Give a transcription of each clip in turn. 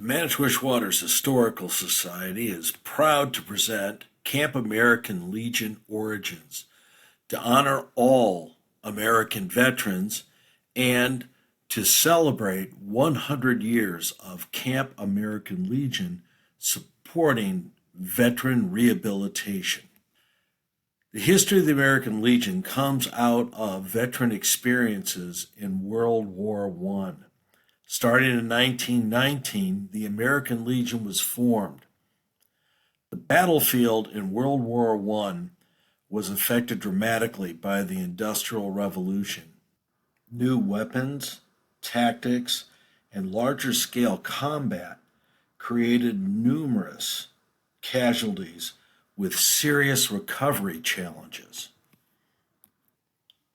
The Manitowish Waters Historical Society is proud to present Camp American Legion Origins to honor all American veterans and to celebrate 100 years of Camp American Legion supporting veteran rehabilitation. The history of the American Legion comes out of veteran experiences in World War I. Starting in 1919, the American Legion was formed. The battlefield in World War I was affected dramatically by the Industrial Revolution. New weapons, tactics, and larger scale combat created numerous casualties with serious recovery challenges.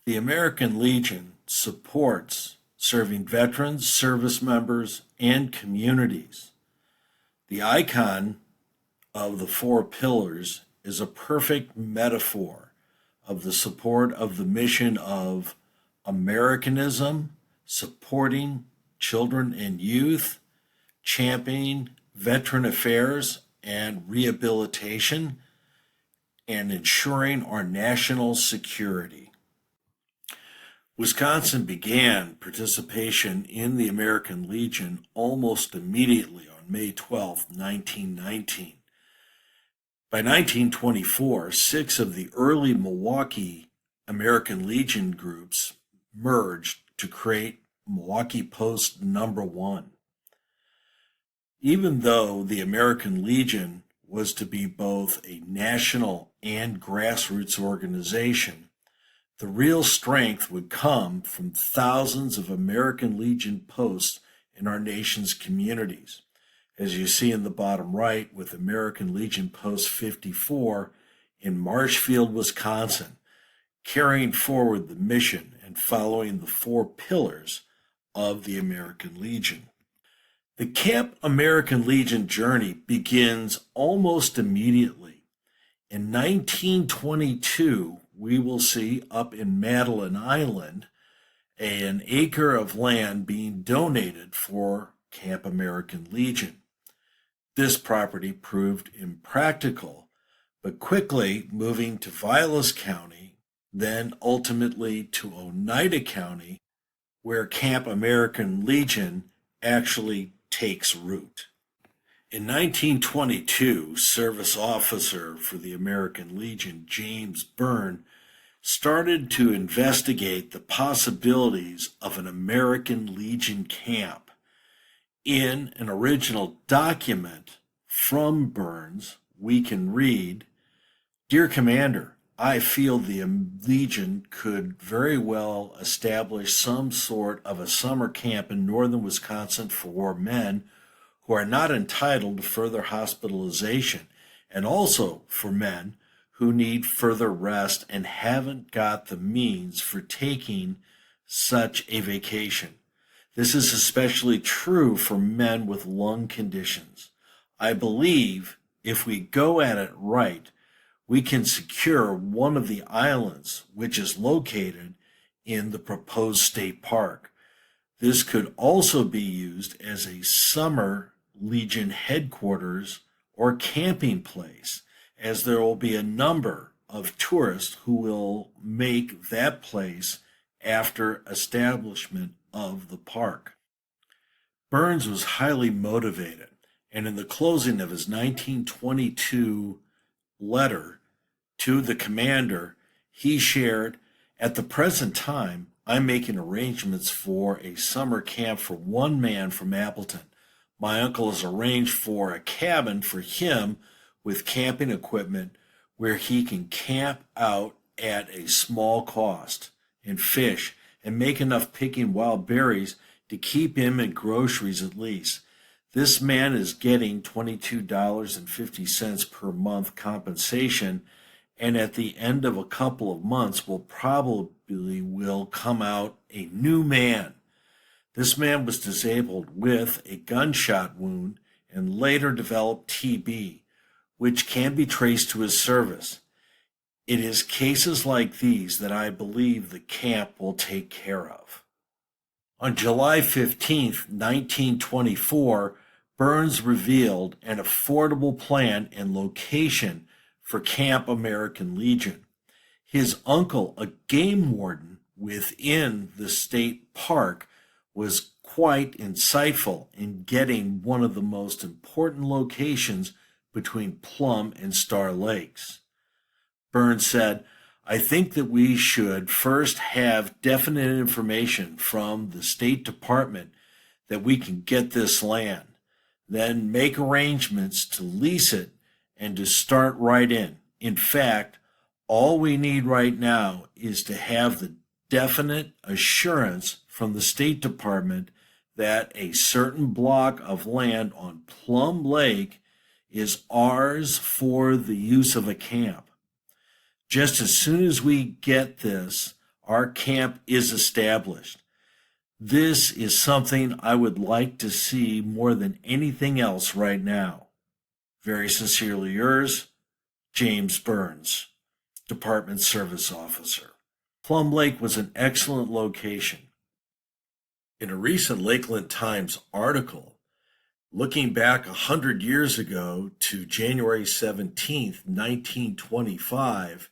The American Legion supports serving veterans, service members, and communities. The icon of the four pillars is a perfect metaphor of the support of the mission of Americanism, supporting children and youth, championing veteran affairs and rehabilitation, and ensuring our national security. Wisconsin began participation in the American Legion almost immediately on May 12, 1919. By 1924, 6 of the early Milwaukee American Legion groups merged to create Milwaukee Post Number 1. Even though the American Legion was to be both a national and grassroots organization, the real strength would come from thousands of American Legion posts in our nation's communities, as you see in the bottom right with American Legion Post 54 in Marshfield, Wisconsin, carrying forward the mission and following the 4 pillars of the American Legion. The Camp American Legion journey begins almost immediately. In 1922, we will see up in Madeline Island an acre of land being donated for Camp American Legion. This property proved impractical, but quickly moving to Vilas County, then ultimately to Oneida County, where Camp American Legion actually takes root. In 1922, service officer for the American Legion, James Byrne, started to investigate the possibilities of an American Legion camp. In an original document from Burns, we can read, "Dear Commander, I feel the Legion could very well establish some sort of a summer camp in northern Wisconsin for men who are not entitled to further hospitalization, and also for men who need further rest and haven't got the means for taking such a vacation. This is especially true for men with lung conditions. I believe if we go at it right, we can secure one of the islands which is located in the proposed state park. This could also be used as a summer Legion headquarters or camping place, as there will be a number of tourists who will make that place after establishment of the park." Burns was highly motivated, and in the closing of his 1922 letter to the commander, he shared, "At the present time, I'm making arrangements for a summer camp for one man from Appleton. My uncle has arranged for a cabin for him with camping equipment where he can camp out at a small cost and fish and make enough picking wild berries to keep him and groceries at least. This man is getting $22.50 per month compensation, and at the end of a couple of months will come out a new man. This man was disabled with a gunshot wound and later developed TB, which can be traced to his service. It is cases like these that I believe the camp will take care of." On July 15, 1924, Burns revealed an affordable plan and location for Camp American Legion. His uncle, a game warden within the state park, was quite insightful in getting one of the most important locations between Plum and Star Lakes. Burns said, I think that we should first have definite information from the State Department that we can get this land, then make arrangements to lease it and to start right in. In fact, all we need right now is to have the definite assurance from the State Department that a certain block of land on Plum Lake is ours for the use of a camp. Just as soon as we get this, our camp is established. This is something I would like to see more than anything else right now. Very sincerely yours, James Burns, Department Service Officer. Plum Lake was an excellent location. In a recent Lakeland Times article, looking back 100 years ago to January 17, 1925,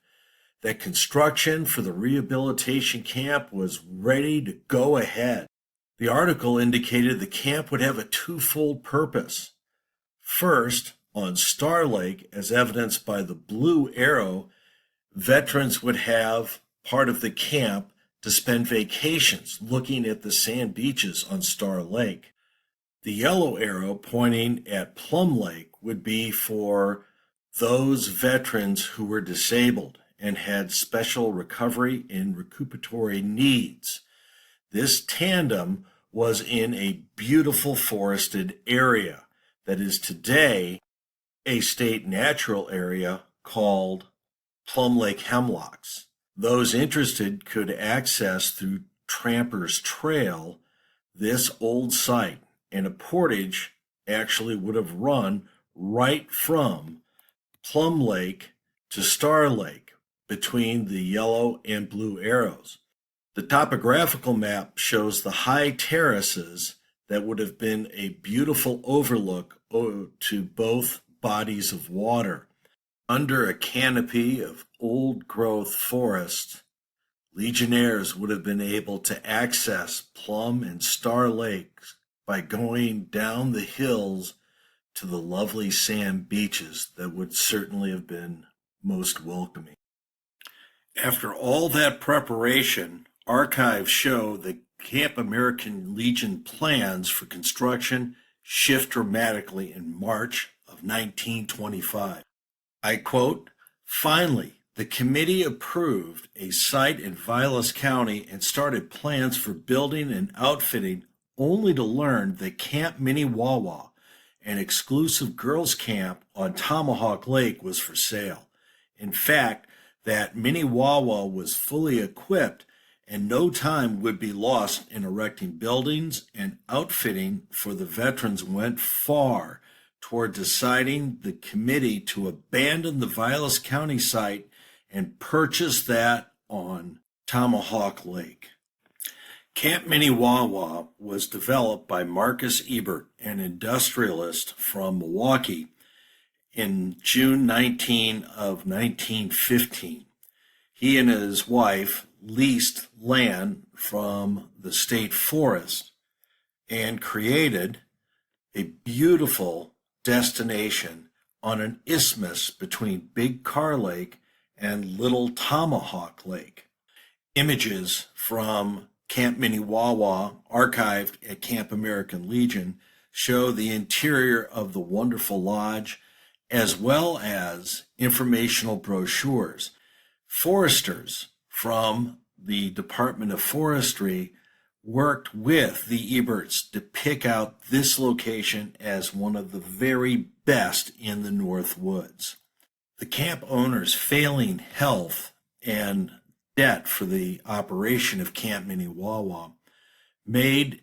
that construction for the rehabilitation camp was ready to go ahead. The article indicated the camp would have a twofold purpose. First, on Star Lake, as evidenced by the blue arrow, veterans would have part of the camp to spend vacations looking at the sand beaches on Star Lake. The yellow arrow pointing at Plum Lake would be for those veterans who were disabled and had special recovery and recuperatory needs. This tandem was in a beautiful forested area that is today a state natural area called Plum Lake Hemlocks. Those interested could access through Tramper's Trail this old site, and a portage actually would have run right from Plum Lake to Star Lake between the yellow and blue arrows. The topographical map shows the high terraces that would have been a beautiful overlook to both bodies of water. Under a canopy of old-growth forest, Legionnaires would have been able to access Plum and Star Lakes by going down the hills to the lovely sand beaches that would certainly have been most welcoming. After all that preparation, archives show that Camp American Legion plans for construction shift dramatically in March of 1925. I quote, finally, the committee approved a site in Vilas County and started plans for building and outfitting, only to learn that Camp Minnewawa, an exclusive girls' camp on Tomahawk Lake, was for sale. In fact, that Minnewawa was fully equipped and no time would be lost in erecting buildings, and outfitting for the veterans went far toward deciding the committee to abandon the Vilas County site and purchase that on Tomahawk Lake. Camp Minnewawa was developed by Marcus Ebert, an industrialist from Milwaukee, in June 19 of 1915. He and his wife leased land from the state forest and created a beautiful destination on an isthmus between Big Car Lake and Little Tomahawk Lake. Images from Camp Minnewawa, archived at Camp American Legion, show the interior of the wonderful lodge, as well as informational brochures. Foresters from the Department of Forestry worked with the Eberts to pick out this location as one of the very best in the North Woods. The camp owner's failing health and debt for the operation of Camp Minnewawa made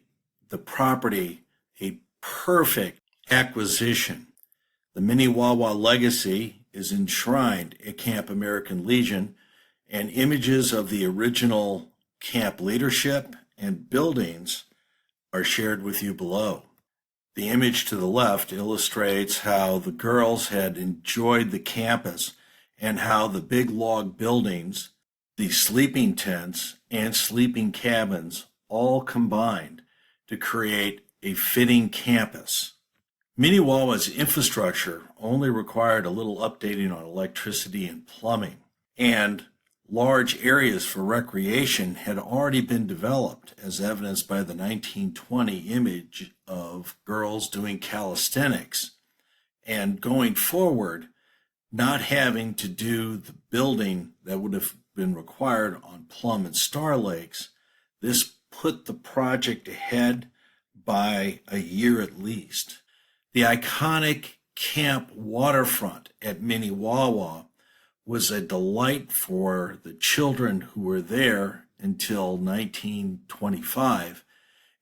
the property a perfect acquisition. The Minnewawa legacy is enshrined at Camp American Legion, and images of the original camp leadership and buildings are shared with you below. The image to the left illustrates how the girls had enjoyed the campus and how the big log buildings, the sleeping tents, and sleeping cabins all combined to create a fitting campus. Minnewawa's infrastructure only required a little updating on electricity and plumbing, and large areas for recreation had already been developed, as evidenced by the 1920 image of girls doing calisthenics. And going forward, not having to do the building that would have been required on Plum and Star Lakes, this put the project ahead by a year at least. The iconic camp waterfront at Minnewawa was a delight for the children who were there until 1925,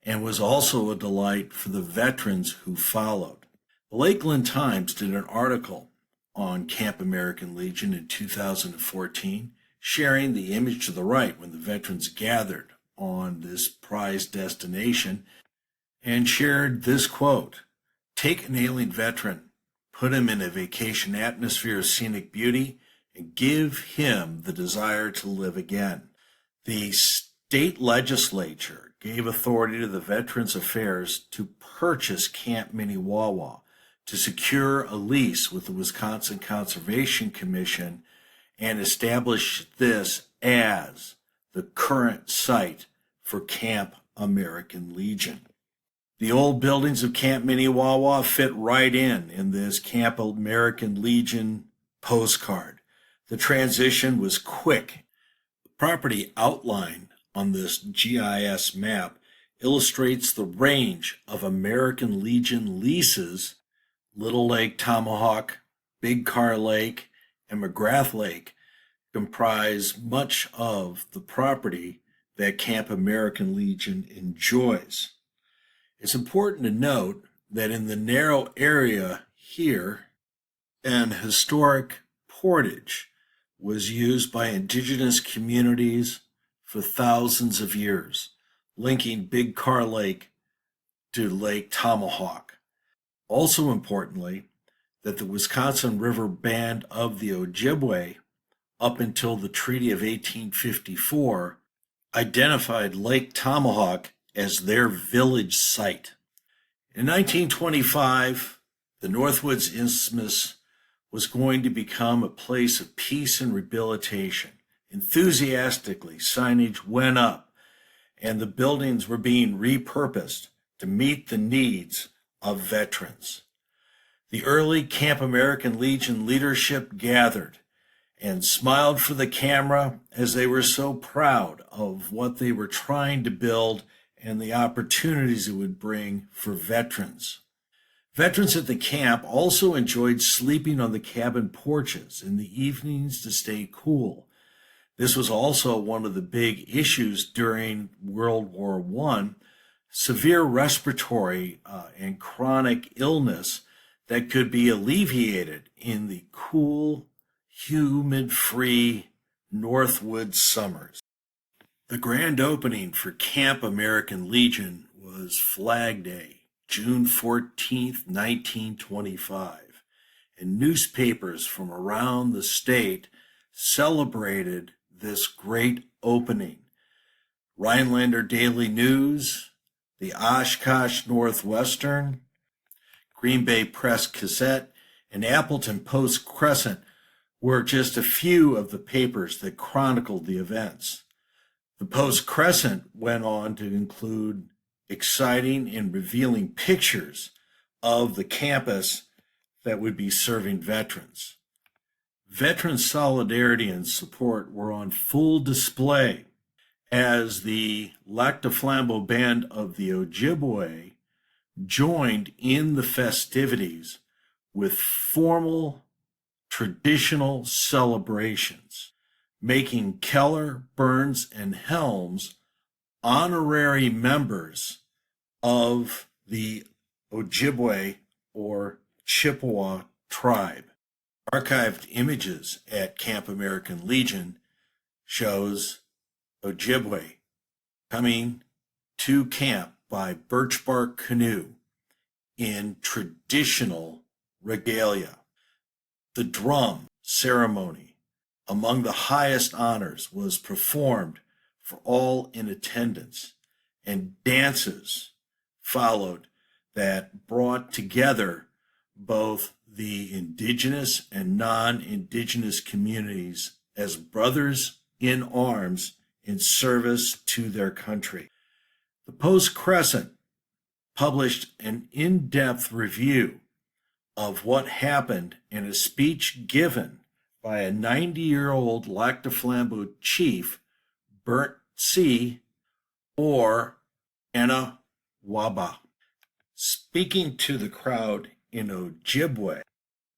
and was also a delight for the veterans who followed. The Lakeland Times did an article on Camp American Legion in 2014, sharing the image to the right when the veterans gathered on this prized destination, and shared this quote: "Take an ailing veteran, put him in a vacation atmosphere of scenic beauty, and give him the desire to live again." The state legislature gave authority to the Veterans Affairs to purchase Camp Minnewawa, to secure a lease with the Wisconsin Conservation Commission, and establish this as the current site for Camp American Legion. The old buildings of Camp Minnewawa fit right in this Camp American Legion postcard. The transition was quick. The property outline on this GIS map illustrates the range of American Legion leases. Little Lake Tomahawk, Big Car Lake, and McGrath Lake comprise much of the property that Camp American Legion enjoys. It's important to note that in the narrow area here, an historic portage was used by indigenous communities for thousands of years, linking Big Car Lake to Lake Tomahawk. Also importantly, that the Wisconsin River Band of the Ojibwe, up until the Treaty of 1854, identified Lake Tomahawk as their village site. In 1925, the Northwoods Isthmus was going to become a place of peace and rehabilitation. Enthusiastically, signage went up, and the buildings were being repurposed to meet the needs of veterans. The early Camp American Legion leadership gathered and smiled for the camera as they were so proud of what they were trying to build and the opportunities it would bring for veterans. Veterans at the camp also enjoyed sleeping on the cabin porches in the evenings to stay cool. This was also one of the big issues during World War I, severe respiratory and chronic illness that could be alleviated in the cool, humid-free Northwoods summers. The grand opening for Camp American Legion was Flag Day, June 14th, 1925, and newspapers from around the state celebrated this great opening. Rhinelander Daily News, the Oshkosh Northwestern, Green Bay Press Gazette, and Appleton Post Crescent were just a few of the papers that chronicled the events. The Post Crescent went on to include exciting and revealing pictures of the campus that would be serving veterans. Veteran solidarity and support were on full display as the Lac du Flambeau Band of the Ojibwe joined in the festivities with formal traditional celebrations, making Keller, Burns, and Helms honorary members of the Ojibwe or Chippewa tribe. Archived images at Camp American Legion shows Ojibwe coming to camp by birch bark canoe in traditional regalia. The drum ceremony, among the highest honors, was performed for all in attendance, and dances followed that brought together both the indigenous and non-indigenous communities as brothers in arms in service to their country. The Post-Crescent published an in-depth review of what happened in a speech given by a 90-year-old Lac du Flambeau chief, Bert C. or Anawaba. Speaking to the crowd in Ojibwe,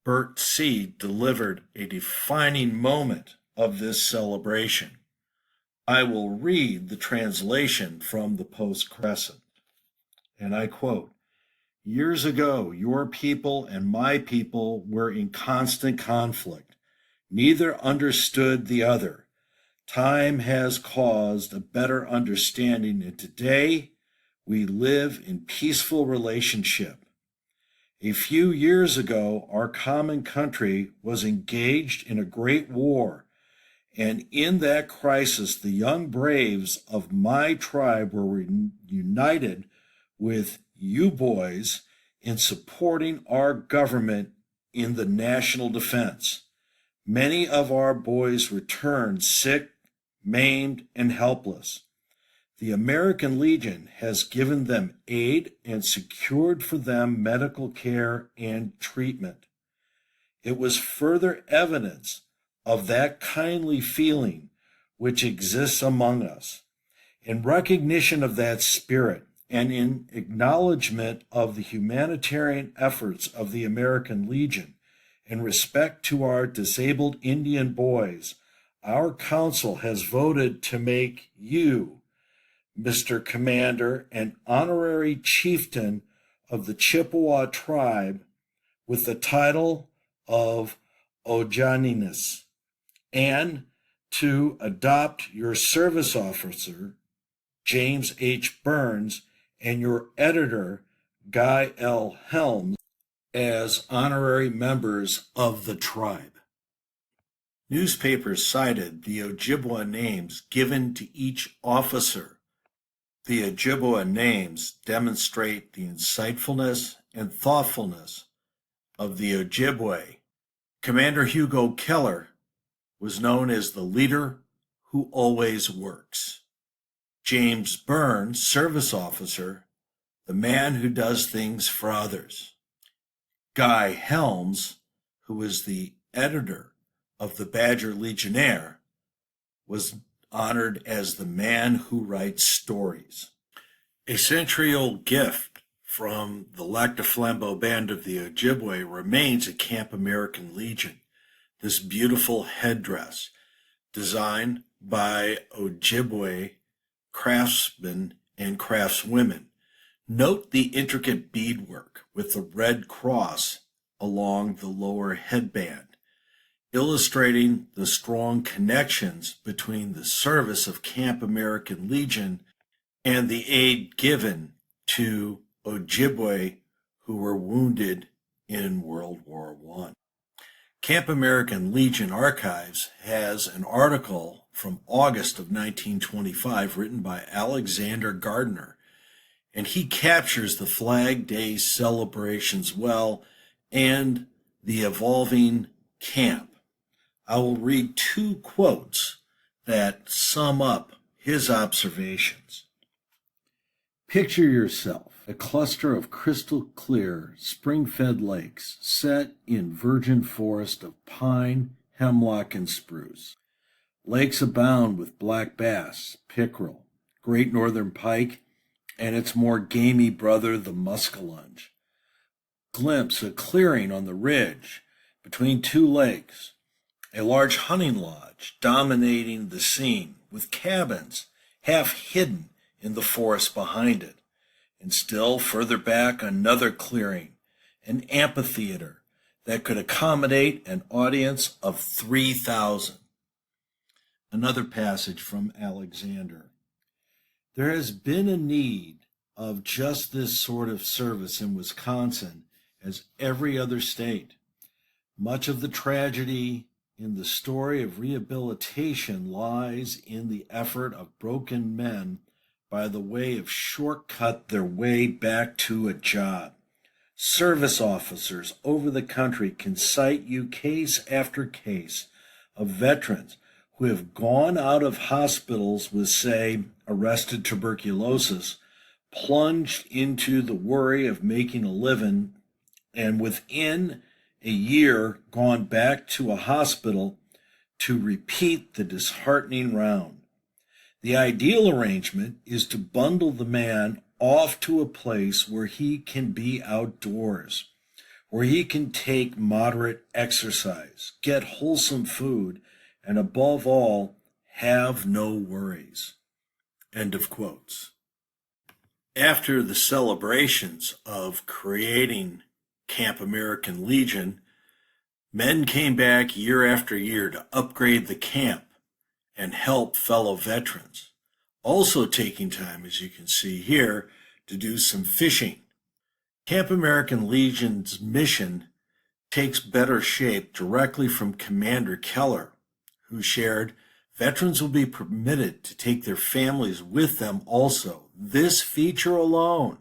Bert C. delivered a defining moment of this celebration. I will read the translation from the Post-Crescent, and I quote, "Years ago, your people and my people were in constant conflict. Neither understood the other. Time has caused a better understanding, and today we live in peaceful relationship. A few years ago, our common country was engaged in a great war, and in that crisis, the young braves of my tribe were united with you boys in supporting our government in the national defense. Many of our boys returned sick, maimed, and helpless. The American Legion has given them aid and secured for them medical care and treatment. It was further evidence of that kindly feeling which exists among us. In recognition of that spirit and in acknowledgement of the humanitarian efforts of the American Legion, in respect to our disabled Indian boys, our council has voted to make you, Mr. Commander, an honorary chieftain of the Chippewa tribe with the title of Ojaninis, and to adopt your service officer, James H. Burns, and your editor, Guy L. Helms, as honorary members of the tribe." Newspapers cited the Ojibwa names given to each officer. The Ojibwa names demonstrate the insightfulness and thoughtfulness of the Ojibwe. Commander Hugo Keller was known as the leader who always works. James Burns, service officer, the man who does things for others. Guy Helms, who was the editor of the Badger Legionnaire, was honored as the man who writes stories. A century-old gift from the Lac du Flambeau band of the Ojibwe remains at Camp American Legion. This beautiful headdress, designed by Ojibwe craftsmen and craftswomen. Note the intricate beadwork with the red cross along the lower headband, illustrating the strong connections between the service of Camp American Legion and the aid given to Ojibwe who were wounded in World War I. Camp American Legion Archives has an article from August of 1925 written by Alexander Gardner, and he captures the Flag Day celebrations well and the evolving camp. I will read two quotes that sum up his observations. "Picture yourself a cluster of crystal clear, spring-fed lakes set in virgin forest of pine, hemlock, and spruce. Lakes abound with black bass, pickerel, great northern pike, and its more gamey brother, the muskellunge. Glimpse a clearing on the ridge between two lakes, a large hunting lodge dominating the scene, with cabins half hidden in the forest behind it. And still further back, another clearing, an amphitheater that could accommodate an audience of 3,000. Another passage from Alexander. There has been a need of just this sort of service in Wisconsin as every other state. Much of the tragedy in the story of rehabilitation lies in the effort of broken men by the way of shortcut their way back to a job. Service officers over the country can cite you case after case of veterans who have gone out of hospitals with, say, arrested tuberculosis, plunged into the worry of making a living, and within a year gone back to a hospital to repeat the disheartening round. The ideal arrangement is to bundle the man off to a place where he can be outdoors, where he can take moderate exercise, get wholesome food, and above all, have no worries. End of quotes. After the celebrations of creating Camp American Legion, men came back year after year to upgrade the camp and help fellow veterans. Also taking time, as you can see here, to do some fishing. Camp American Legion's mission takes better shape directly from Commander Keller, who shared, "Veterans will be permitted to take their families with them also. This feature alone,"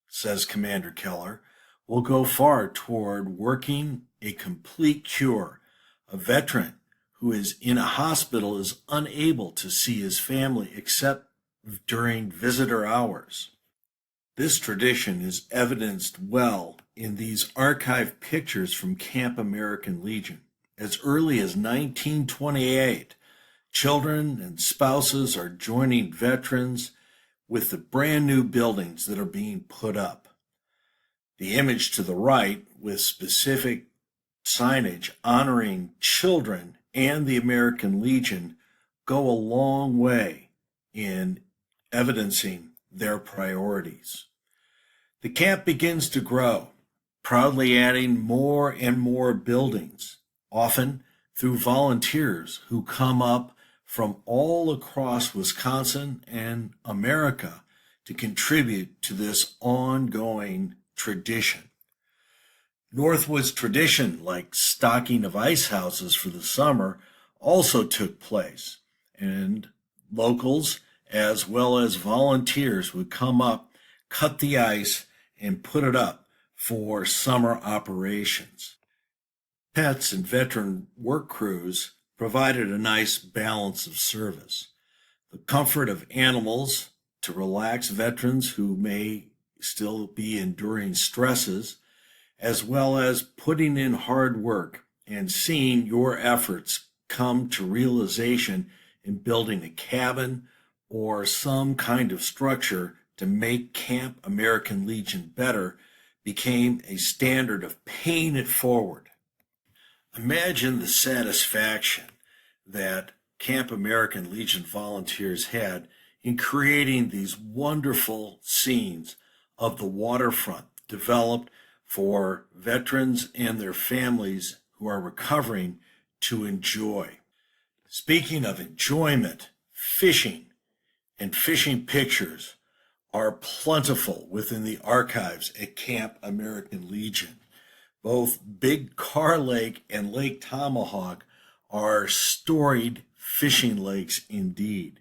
says Commander Keller, "will go far toward working a complete cure. A veteran who is in a hospital is unable to see his family except during visitor hours." This tradition is evidenced well in these archived pictures from Camp American Legion. As early as 1928, children and spouses are joining veterans with the brand new buildings that are being put up. The image to the right, with specific signage honoring children and the American Legion, go a long way in evidencing their priorities. The camp begins to grow, proudly adding more and more buildings, often through volunteers who come up from all across Wisconsin and America to contribute to this ongoing tradition. Northwood's tradition, like stocking of ice houses for the summer, also took place, and locals as well as volunteers would come up, cut the ice, and put it up for summer operations. Pets and veteran work crews provided a nice balance of service. The comfort of animals to relax veterans who may still be enduring stresses, as well as putting in hard work and seeing your efforts come to realization in building a cabin or some kind of structure to make Camp American Legion better became a standard of paying it forward. Imagine the satisfaction that Camp American Legion volunteers had in creating these wonderful scenes of the waterfront developed for veterans and their families who are recovering to enjoy. Speaking of enjoyment, fishing and fishing pictures are plentiful within the archives at Camp American Legion. Both Big Car Lake and Lake Tomahawk are storied fishing lakes indeed.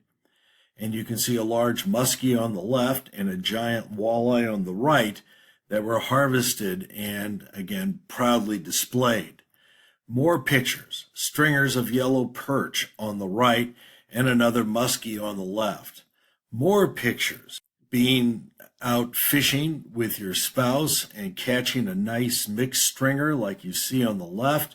And you can see a large muskie on the left and a giant walleye on the right that were harvested and, again, proudly displayed. More pictures, stringers of yellow perch on the right and another muskie on the left. More pictures, being out fishing with your spouse and catching a nice mixed stringer like you see on the left,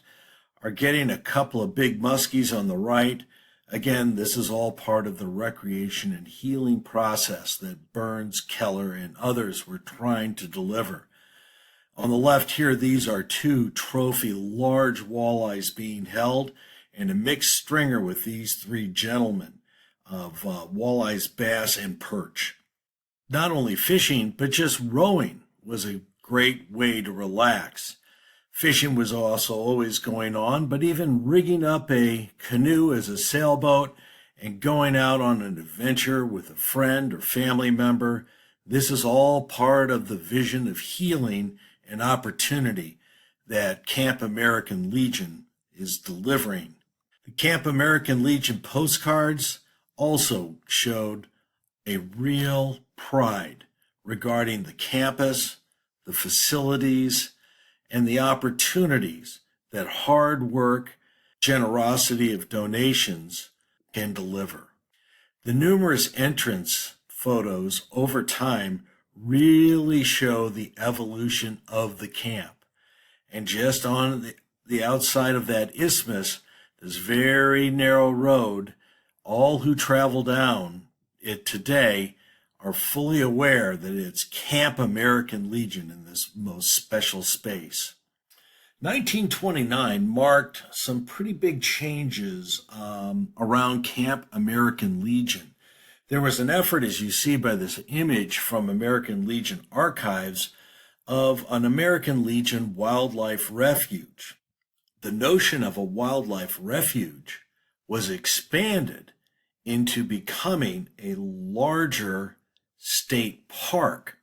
or getting a couple of big muskies on the right. Again, this is all part of the recreation and healing process that Burns, Keller, and others were trying to deliver. On the left here, these are two trophy large walleyes being held and a mixed stringer with these three gentlemen of walleyes, bass, and perch. Not only fishing, but just rowing was a great way to relax. Fishing was also always going on, but even rigging up a canoe as a sailboat and going out on an adventure with a friend or family member, This is all part of the vision of healing and opportunity that Camp American Legion is delivering. The Camp American Legion postcards also showed a real pride regarding the campus, the facilities, and the opportunities that hard work, generosity of donations can deliver. The numerous entrance photos over time really show the evolution of the camp. And just on the outside of that isthmus, this very narrow road, all who travel down it today are fully aware that it's Camp American Legion in this most special space. 1929 marked some pretty big changes around Camp American Legion. There was an effort, as you see by this image from American Legion archives, of an American Legion wildlife refuge. The notion of a wildlife refuge was expanded into becoming a larger state park.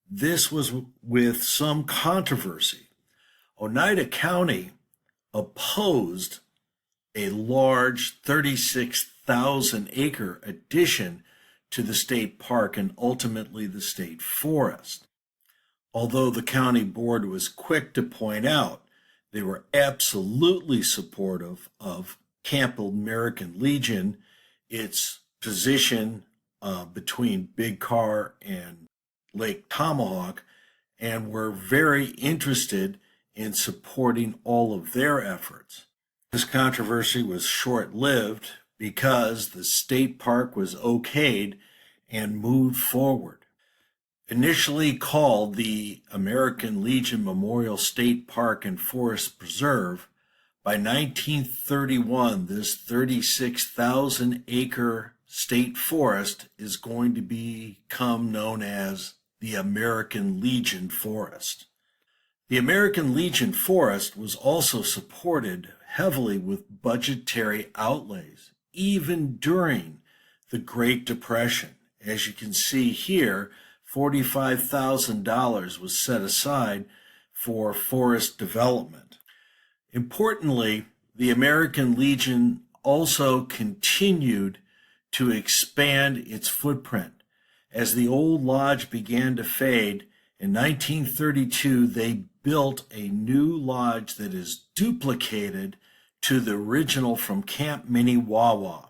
This was with some controversy. Oneida County opposed a large 36,000 acre addition to the state park and ultimately the state forest. Although the county board was quick to point out they were absolutely supportive of Camp American Legion, its position between Big Car and Lake Tomahawk, and were very interested in supporting all of their efforts. This controversy was short-lived because the state park was okayed and moved forward. Initially called the American Legion Memorial State Park and Forest Preserve, by 1931, this 36,000 acre state forest is going to become known as the American Legion Forest. The American Legion Forest was also supported heavily with budgetary outlays, even during the Great Depression. As you can see here, $45,000 was set aside for forest development. Importantly, the American Legion also continued to expand its footprint. As the old lodge began to fade, in 1932 they built a new lodge that is duplicated to the original from Camp Minnewawa.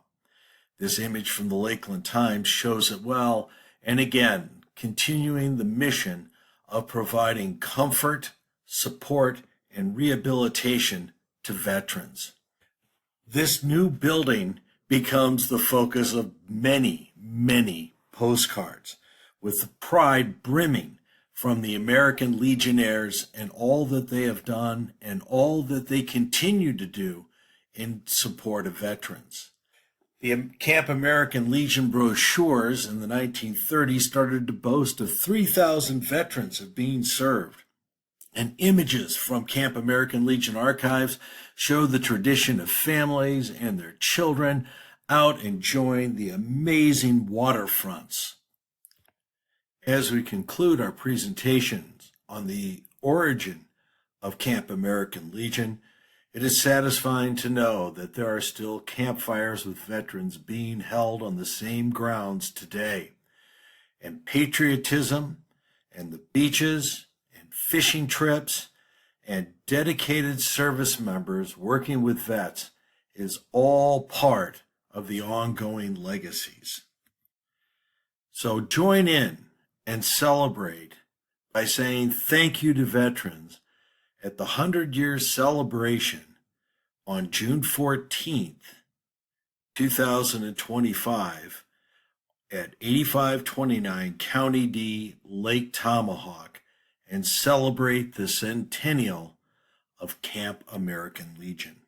This image from the Lakeland Times shows it well, and again, continuing the mission of providing comfort, support, and rehabilitation to veterans. This new building becomes the focus of many, many postcards, with pride brimming from the American Legionnaires and all that they have done and all that they continue to do in support of veterans. The Camp American Legion brochures in the 1930s started to boast of 3,000 veterans of being served. And images from Camp American Legion archives show the tradition of families and their children out enjoying the amazing waterfronts. As we conclude our presentations on the origin of Camp American Legion, it is satisfying to know that there are still campfires with veterans being held on the same grounds today. And patriotism and the beaches and fishing trips and dedicated service members working with vets is all part of the ongoing legacies. So join in and celebrate by saying thank you to veterans at the 100-year celebration on June 14th, 2025 at 8529 County D, Lake Tomahawk, and celebrate the centennial of Camp American Legion.